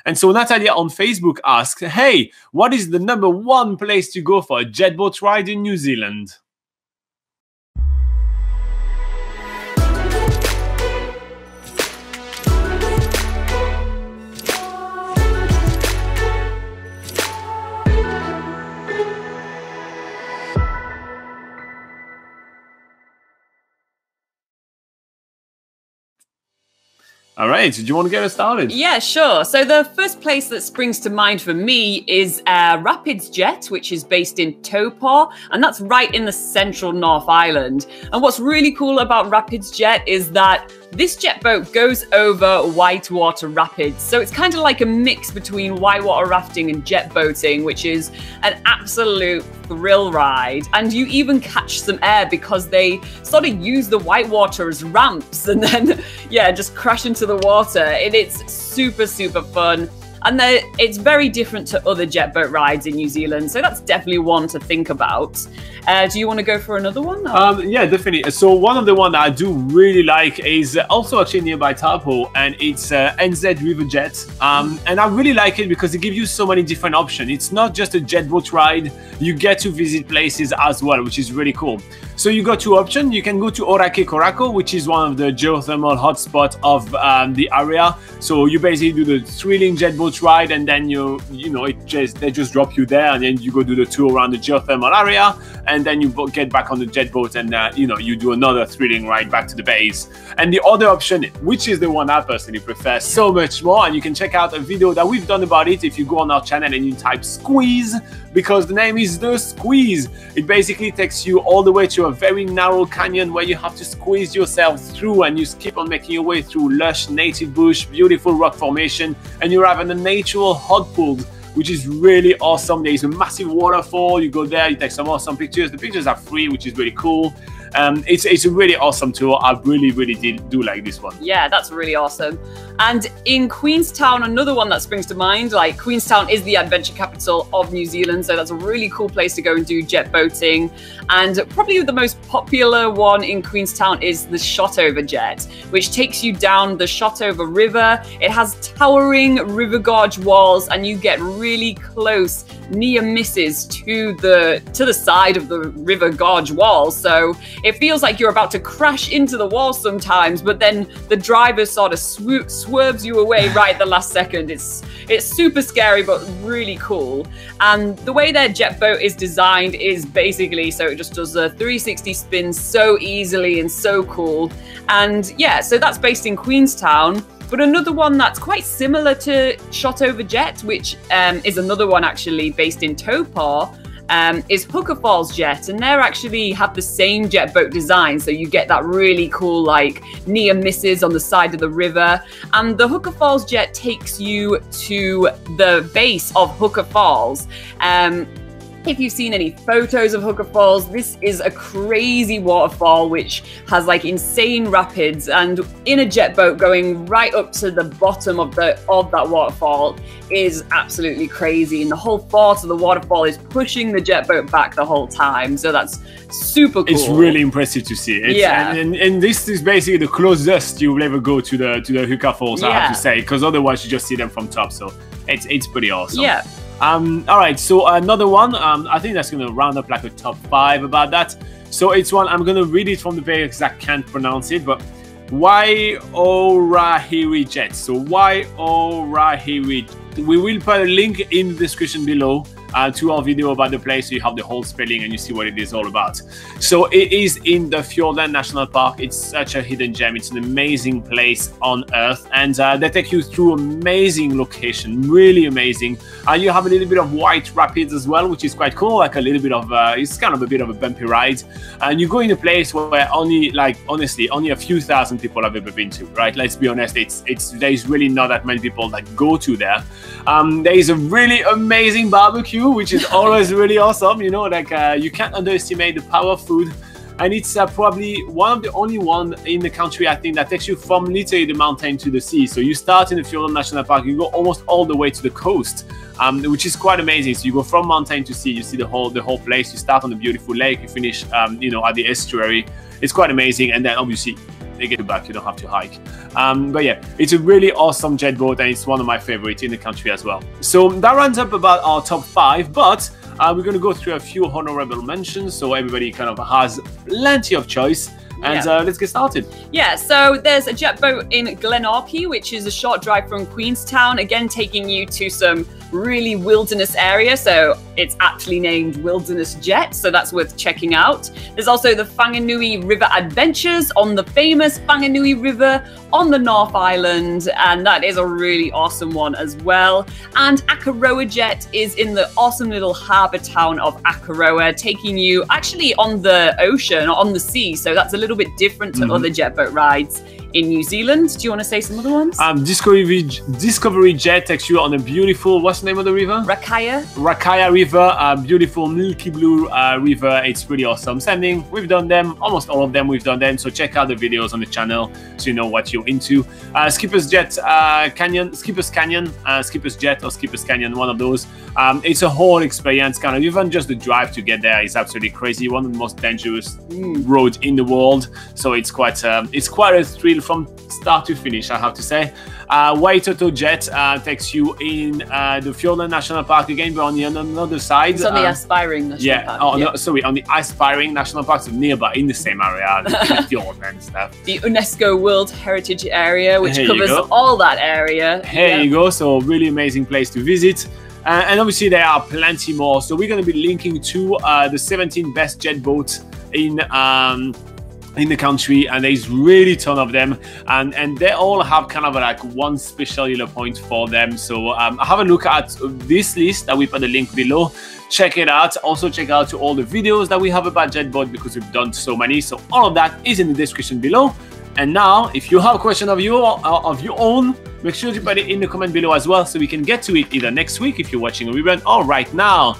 And so Natalia on Facebook asked, hey, what is the #1 place to go for a jet boat ride in New Zealand? All right, do you want to get us started? Yeah, sure. So the first place that springs to mind for me is Rapids Jet, which is based in Taupo, and that's right in the central North Island. And what's really cool about Rapids Jet is that this jet boat goes over whitewater rapids. So it's kind of like a mix between whitewater rafting and jet boating, which is an absolute thrill ride. And you even catch some air because they sort of use the whitewater as ramps and then, yeah, just crash into the water. And it's super, super fun. And it's very different to other jet boat rides in New Zealand. So that's definitely one to think about. Do you want to go for another one? Yeah, definitely. So one of the ones that I do really like is also actually nearby Taupo, and it's NZ River Jet. And I really like it because it gives you so many different options. It's not just a jet boat ride. You get to visit places as well, which is really cool. So you got two options. You can go to Orake Korako, which is one of the geothermal hotspots of the area. So you basically do the thrilling jet boat ride, and then they just drop you there, and then you go do the tour around the geothermal area, and then you get back on the jet boat, and you do another thrilling ride back to the base. And the other option, which is the one I personally prefer so much more, and you can check out a video that we've done about it if you go on our channel and you type squeeze, because the name is the squeeze. It basically takes you all the way to a very narrow canyon where you have to squeeze yourself through, and you keep on making your way through lush native bush, beautiful rock formation, and you arrive in a natural hot pool, which is really awesome. There is a massive waterfall. You go there, you take some awesome pictures. The pictures are free, which is really cool. It's a really awesome tour. I really do like this one. Yeah, that's really awesome. And in Queenstown, another one that springs to mind, like Queenstown is the adventure capital of New Zealand, so that's a really cool place to go and do jet boating. And probably the most popular one in Queenstown is the Shotover Jet, which takes you down the Shotover River. It has towering river gorge walls, and you get really close, near misses to the side of the river gorge wall. So it feels like you're about to crash into the wall sometimes, but then the driver sort of swerves you away right at the last second. It's super scary, but really cool. And the way their jet boat is designed is basically so it just does a 360 spin so easily and so cool. And yeah, so that's based in Queenstown. But another one that's quite similar to Shotover Jet, which is another one actually based in Taupo, is Hooker Falls Jet, and they actually have the same jet boat design, so you get that really cool like near misses on the side of the river. And the Hooker Falls Jet takes you to the base of Hooker Falls. If you've seen any photos of Hooker Falls, this is a crazy waterfall which has like insane rapids, and in a jet boat going right up to the bottom of that waterfall is absolutely crazy. And the whole force of the waterfall is pushing the jet boat back the whole time. So that's super cool. It's really impressive to see. Yeah. And this is basically the closest you will ever go to the Hooker Falls, I have to say, because otherwise you just see them from top. So it's pretty awesome. Yeah. All right, so another one, I think that's going to round up like a top 5 about that. So it's one, I'm going to read it from the page because I can't pronounce it, but Wairahiri Jet. So Wairahiri. We will put a link in the description below to our video about the place, so you have the whole spelling and you see what it is all about. So it is in the Fiordland National Park. It's such a hidden gem. It's an amazing place on earth, and they take you through amazing location, really amazing. You have a little bit of white rapids as well, which is quite cool, like a little bit of it's kind of a bit of a bumpy ride, and you go in a place where only, like, honestly, only a few thousand people have ever been to, right? Let's be honest, there's really not that many people that go to there. There is a really amazing barbecue, which is always really awesome. You know, like you can't underestimate the power of food, and it's probably one of the only one in the country, I think, that takes you from literally the mountain to the sea. So you start in the Fiordland National Park, you go almost all the way to the coast, which is quite amazing. So you go from mountain to sea, you see the whole place. You start on the beautiful lake, you finish, you know, at the estuary. It's quite amazing, and then obviously they get you back. You don't have to hike. But yeah, it's a really awesome jet boat, and it's one of my favorites in the country as well. So that rounds up about our top 5, but we're going to go through a few honorable mentions, so everybody kind of has plenty of choice. And let's get started. Yeah, so there's a jet boat in Glenorchy, which is a short drive from Queenstown, again taking you to some really wilderness area, so it's actually named Wilderness Jet, so that's worth checking out. There's also the Whanganui River Adventures on the famous Whanganui River on the North Island, and that is a really awesome one as well. And Akaroa Jet is in the awesome little harbour town of Akaroa, taking you actually on the ocean, on the sea, so that's a little bit different to other jet boat rides in New Zealand. Do you want to say some other ones? Discovery Jet takes you on a beautiful, what's the name of the river? Rakaya River, beautiful milky blue river. It's really awesome. Same thing, we've done them, almost all of them we've done them, so check out the videos on the channel so you know what you're into. Skipper's Jet Skipper's Canyon, Skipper's Jet or Skipper's Canyon, one of those. It's a whole experience, kind of, even just the drive to get there is absolutely crazy. One of the most dangerous roads in the world, so it's quite a thrill from start to finish, I have to say. Waitoto Jet takes you in the Fjorden National Park again, but on the other side. It's on the Aspiring National Park. No, sorry, on the Aspiring National Park, so nearby, in the same area, the fjord and stuff. The UNESCO World Heritage Area, which covers all that area. Here you go, so really amazing place to visit. And obviously there are plenty more, so we're going to be linking to the 17 best jet boats in the country, and there's really a ton of them, and they all have kind of like one special yellow point for them. So have a look at this list that we put the link below. Check it out. Also check out all the videos that we have about jet boat, because we've done so many, so all of that is in the description below. And now, if you have a question of your own, make sure to put it in the comment below as well, so we can get to it either next week if you're watching a rerun or right now.